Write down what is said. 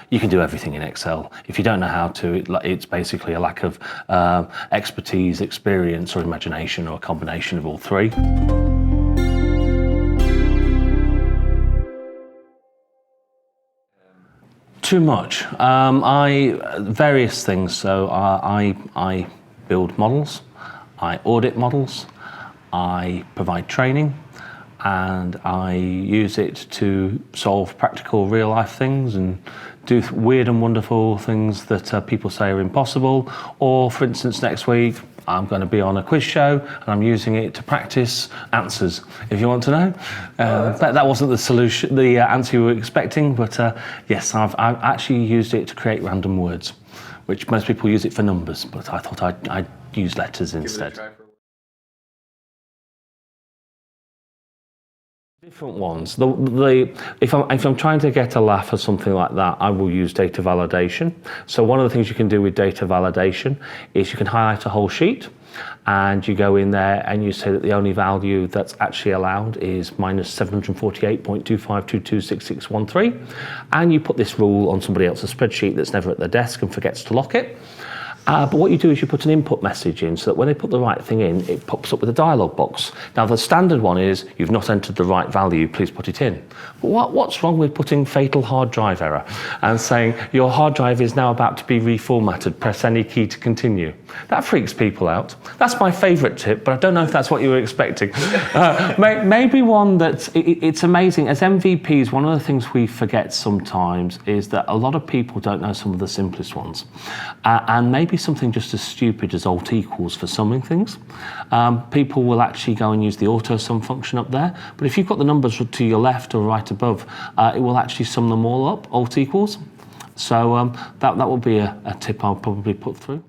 You can do everything in Excel. If you don't know how to, it's basically a lack of expertise, experience, or imagination, or a combination of all three. Too much. Various things. So I build models, I audit models, I provide training, and I use it to solve practical real life things and do weird and wonderful things that people say are impossible. Or for instance, next week, I'm going to be on a quiz show and I'm using it to practice answers, if you want to know. That wasn't the solution, the answer you were expecting, but yes, I've actually used it to create random words, which most people use it for numbers, but I thought I'd use letters instead. Different ones. If I'm trying to get a laugh or something like that, I will use data validation. So one of the things you can do with data validation is you can highlight a whole sheet and you go in there and you say that the only value that's actually allowed is minus 748.25226613, and you put this rule on somebody else's spreadsheet that's never at their desk and forgets to lock it. But what you do is you put an input message in so that when they put the right thing in, it pops up with a dialog box. Now the standard one is, you've not entered the right value, please put it in. But what's wrong with putting fatal hard drive error and saying, your hard drive is now about to be reformatted, press any key to continue? That freaks people out. That's my favourite tip, but I don't know if that's what you were expecting. Maybe one that, it's amazing, as MVPs, one of the things we forget sometimes is that a lot of people don't know some of the simplest ones. And maybe something just as stupid as alt equals for summing things. People will actually go and use the auto sum function up there, but if you've got the numbers to your left or right above, it will actually sum them all up, alt equals. So that will be a tip I'll probably put through.